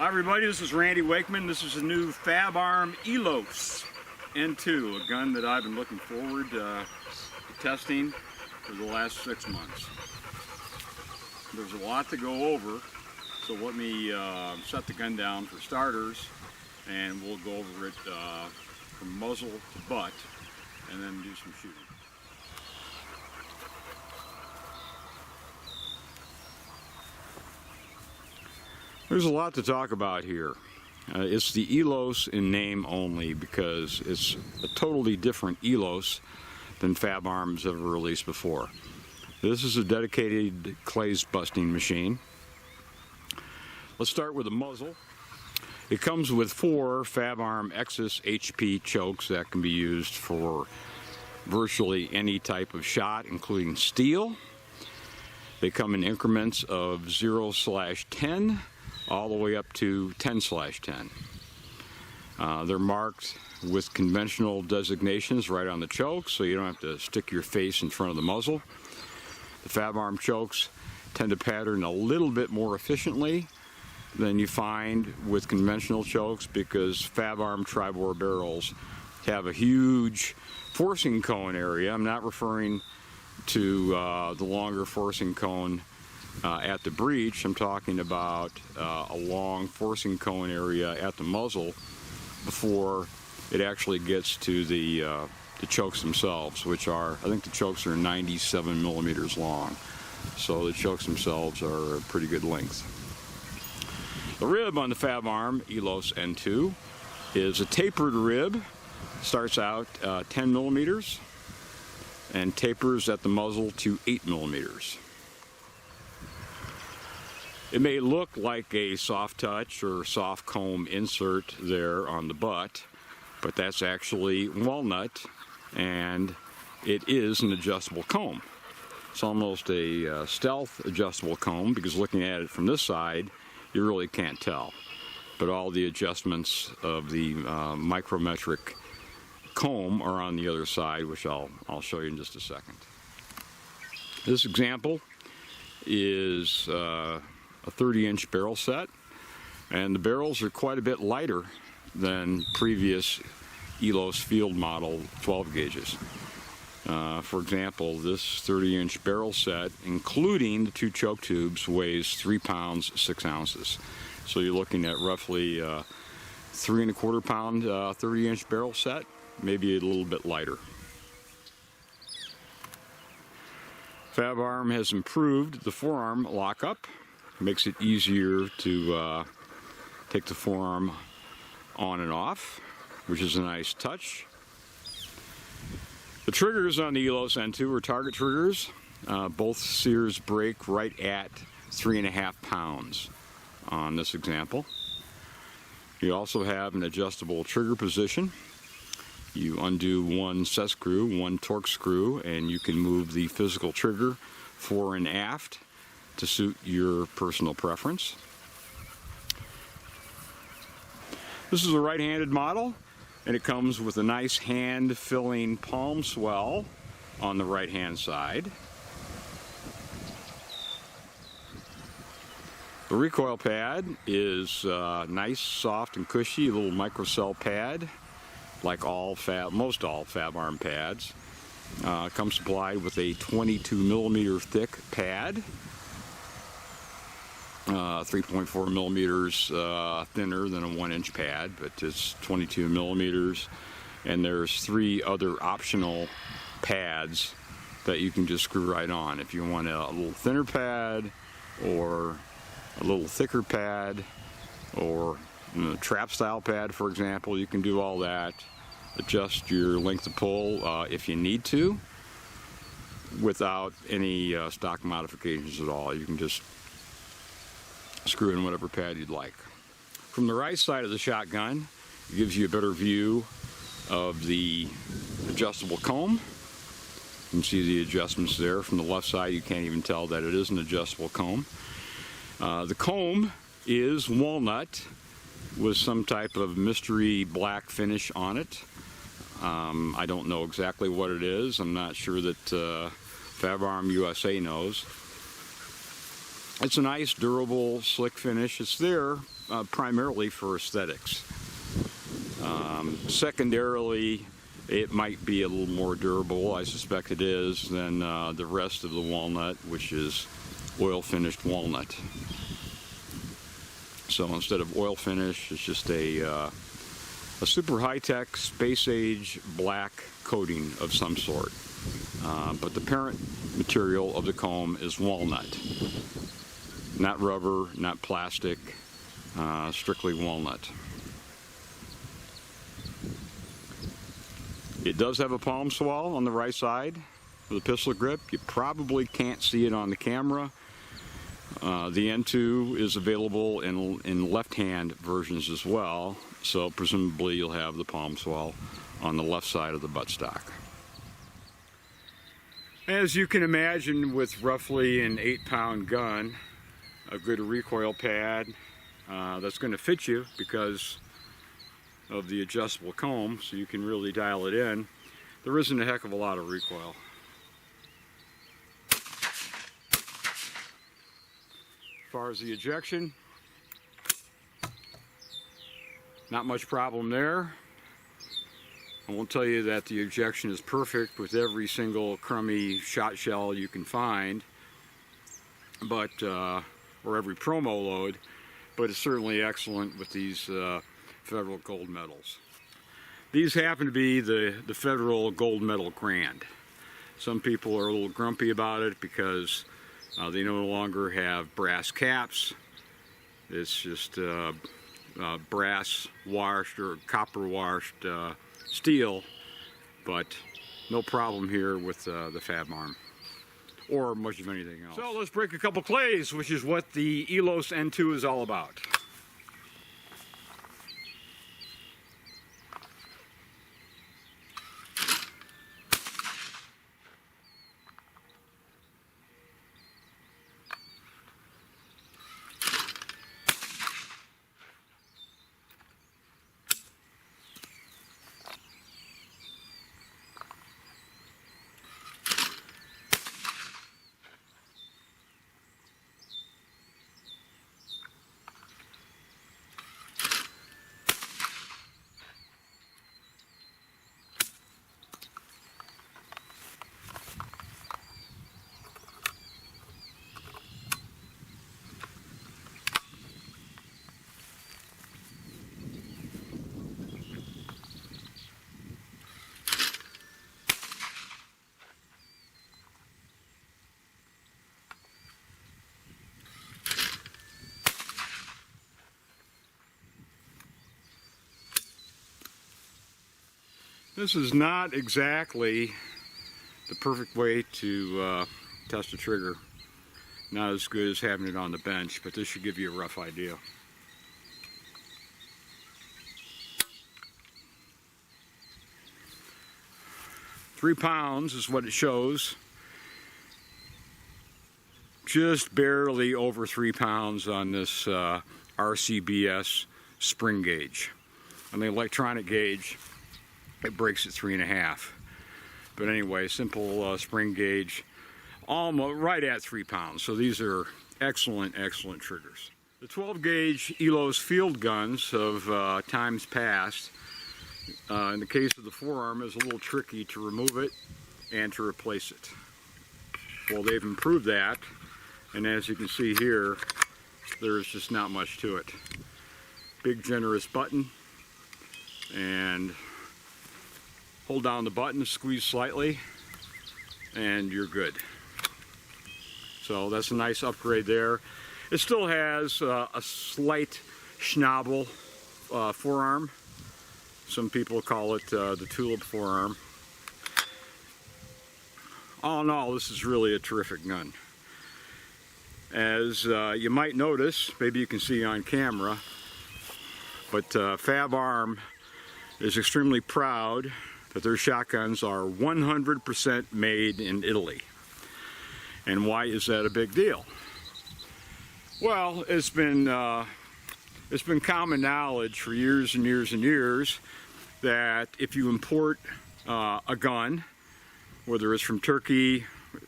everybody, this is Randy Wakeman. This is a new Fabarm ELOS N2, a gun that I've been looking forward to testing for the last 6 months. There's a lot to go over, so let me set the gun down for starters, and we'll go over it from muzzle to butt, and then do some shooting. There's a lot to talk about here. It's the ELOS in name only because it's a totally different ELOS than Fabarm's ever released before. This is a dedicated clays busting machine. Let's start with the muzzle. It comes with 4 Fabarm Xus HP chokes that can be used for virtually any type of shot, including steel. They come in increments of 0/10 all the way up to 10/10. They're marked with conventional designations right on the choke, so you don't have to stick your face in front of the muzzle. The Fabarm chokes tend to pattern a little bit more efficiently than you find with conventional chokes because Fabarm tri-bore barrels have a huge forcing cone area. I'm not referring to the longer forcing cone at the breech. I'm talking about a long forcing cone area at the muzzle before it actually gets to the chokes themselves, which are, I think the chokes are 97 millimeters long. So the chokes themselves are a pretty good length. The rib on the Fabarm ELOS N2 is a tapered rib. Starts out 10 millimeters and tapers at the muzzle to 8 millimeters. It may look like a soft touch or soft comb insert there on the butt, but that's actually walnut, and it is an adjustable comb. It's almost a stealth adjustable comb because looking at it from this side, you really can't tell. But all the adjustments of the micrometric comb are on the other side, which I'll show you in just a second. This example is a 30-inch barrel set, and the barrels are quite a bit lighter than previous ELOS field model 12 gauges. For example, this 30-inch barrel set, including the 2 choke tubes, weighs 3 pounds 6 ounces. So you're looking at roughly 3 1/4 pound 30-inch barrel set, maybe a little bit lighter. Fabarm has improved the forearm lockup. Makes it easier to take the forearm on and off, which is a nice touch. The triggers on the ELOS N2 are target triggers. Both sears break right at 3.5 pounds on this example. You also have an adjustable trigger position. You undo one set screw, one torque screw, and you can move the physical trigger fore and aft to suit your personal preference. This is a right-handed model, and it comes with a nice hand-filling palm swell on the right-hand side. The recoil pad is nice, soft, and cushy, a little microcell pad, like most all Fabarm pads. It comes supplied with a 22 millimeter thick pad. 3.4 millimeters thinner than a 1-inch pad, but it's 22 millimeters. And there's 3 other optional pads that you can just screw right on. If you want a little thinner pad, or a little thicker pad, or a trap style pad, for example, you can do all that. Adjust your length of pull if you need to, without any stock modifications at all. You can just screw in whatever pad you'd like. From the right side of the shotgun, it gives you a better view of the adjustable comb. You can see the adjustments there. From the left side, you can't even tell that it is an adjustable comb. The comb is walnut with some type of mystery black finish on it. I don't know exactly what it is. I'm not sure that Fabarm USA knows. It's a nice, durable, slick finish. It's there primarily for aesthetics. Secondarily, it might be a little more durable, I suspect it is, than the rest of the walnut, which is oil finished walnut. So instead of oil finish, it's just a super high-tech, space-age black coating of some sort. But the parent material of the comb is walnut. Not rubber, not plastic, strictly walnut. It does have a palm swell on the right side of the pistol grip. You probably can't see it on the camera. The N2 is available in left-hand versions as well, so presumably you'll have the palm swell on the left side of the buttstock. As you can imagine, with roughly an 8-pound gun, a good recoil pad that's going to fit you because of the adjustable comb, so you can really dial it in. There isn't a heck of a lot of recoil. As far as the ejection, not much problem there. I won't tell you that the ejection is perfect with every single crummy shot shell you can find, but or every promo load, but it's certainly excellent with these Federal gold medals. These happen to be the Federal Gold Medal Grand. Some people are a little grumpy about it because they no longer have brass caps. It's just brass washed or copper washed steel, but no problem here with the Fabarm or much of anything else. So let's break a couple clays, which is what the ELOS N2 is all about. This is not exactly the perfect way to test a trigger. Not as good as having it on the bench, but this should give you a rough idea. £3 is what it shows. Just barely over 3 pounds on this RCBS spring gauge. On the electronic gauge, it breaks at 3.5. But anyway, simple spring gauge, almost right at 3 pounds. So these are excellent, excellent triggers. The 12 gauge ELOS field guns of times past, in the case of the forearm, is a little tricky to remove it and to replace it. Well, they've improved that, and as you can see here, there's just not much to it. Big generous button, and hold down the button, squeeze slightly, and you're good. So that's a nice upgrade there. It still has a slight schnabel forearm. Some people call it the tulip forearm. All in all, this is really a terrific gun. As you might notice, maybe you can see on camera, but Fabarm is extremely proud that their shotguns are 100% made in Italy. And why is that a big deal? Well, it's been common knowledge for years and years and years that if you import a gun, whether it's from Turkey,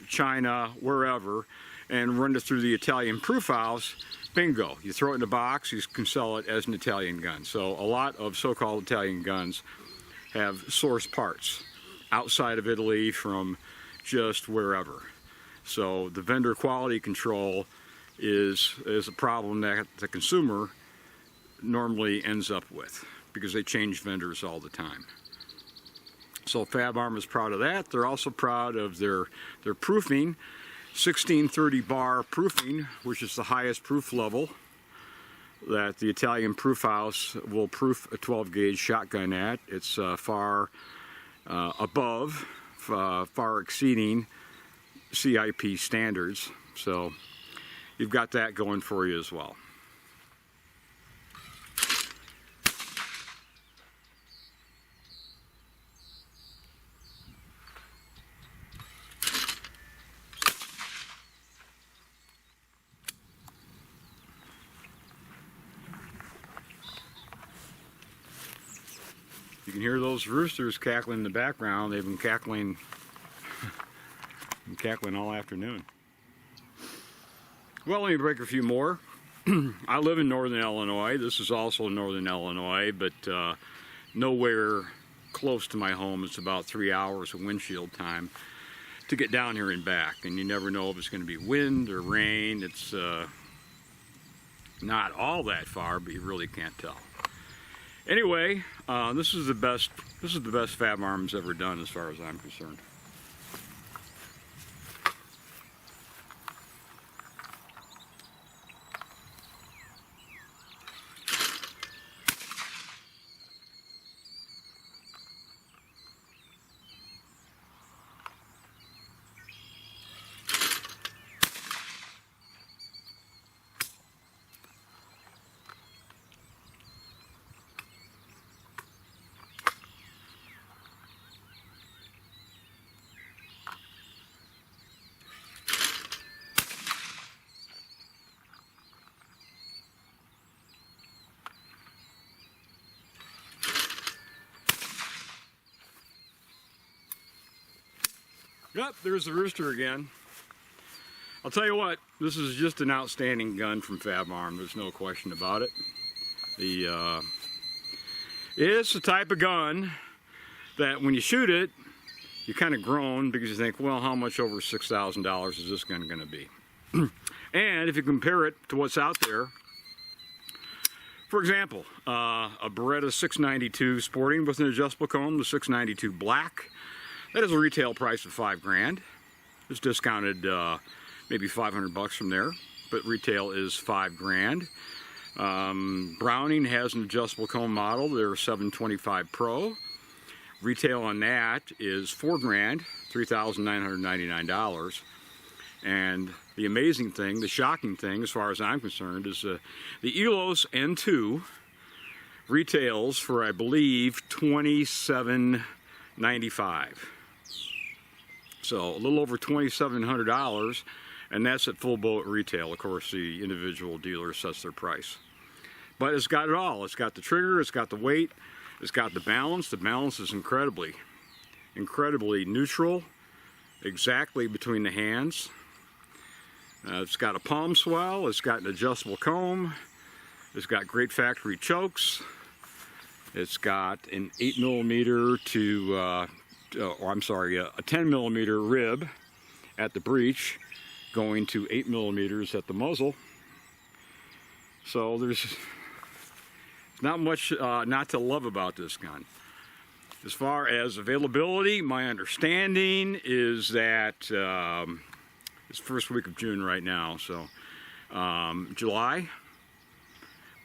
China, wherever, and run it through the Italian proof house, bingo, you throw it in a box, you can sell it as an Italian gun. So a lot of so-called Italian guns have source parts outside of Italy from just wherever. So the vendor quality control is a problem that the consumer normally ends up with, because they change vendors all the time. So Fabarm is proud of that. They're also proud of their proofing, 1630 bar proofing, which is the highest proof level that the Italian proof house will proof a 12 gauge shotgun at. It's far above, far exceeding CIP standards. So you've got that going for you as well. You can hear those roosters cackling in the background. They've been cackling all afternoon. Well, let me break a few more. I live in northern Illinois. This is also northern Illinois, but nowhere close to my home. It's about 3 hours of windshield time to get down here and back, and you never know if it's going to be wind or rain. It's not all that far, but you really can't tell. Anyway, this is the best Fabarm's ever done as far as I'm concerned. Yep, there's the rooster again. I'll tell you what, this is just an outstanding gun from Fabarm. There's no question about it. It's the type of gun that when you shoot it, you kind of groan because you think, well, how much over $6,000 is this gun going to be? And if you compare it to what's out there, for example, a Beretta 692 Sporting with an adjustable comb, the 692 Black, that is a retail price of $5 grand. It's discounted maybe 500 bucks from there, but retail is $5 grand. Browning has an adjustable comb model. They're 725 Pro. Retail on that is $4 grand, $3,999. And the amazing thing, the shocking thing, as far as I'm concerned, is the ELOS N2 retails for, I believe, $27.95. So a little over $2,700, and that's at full boat retail. Of course, the individual dealer sets their price. But it's got it all. It's got the trigger, it's got the weight, it's got the balance. The balance is incredibly neutral, exactly between the hands. It's got a palm swell, it's got an adjustable comb, it's got great factory chokes, it's got an 8mm to, a 10mm rib at the breech, going to 8mm at the muzzle. So there's not much not to love about this gun. As far as availability, my understanding is that it's first week of June right now, so July,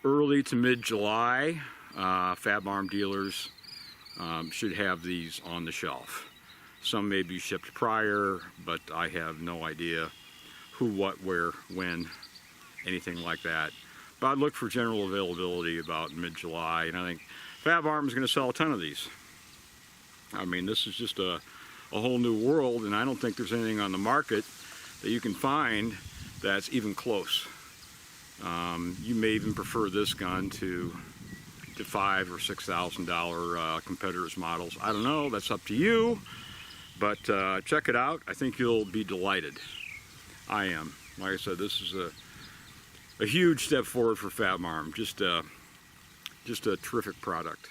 early to mid-July, Fabarm dealers should have these on the shelf. Some may be shipped prior, but I have no idea who, what, where, when, anything like that. But I'd look for general availability about mid-July, and I think Fabarm is going to sell a ton of these. I mean, this is just a whole new world, and I don't think there's anything on the market that you can find that's even close. You may even prefer this gun to $5,000 or $6,000 competitors' models. I don't know, that's up to you, but check it out. I think you'll be delighted. I am. Like I said, this is a huge step forward for Fabarm. Just a terrific product.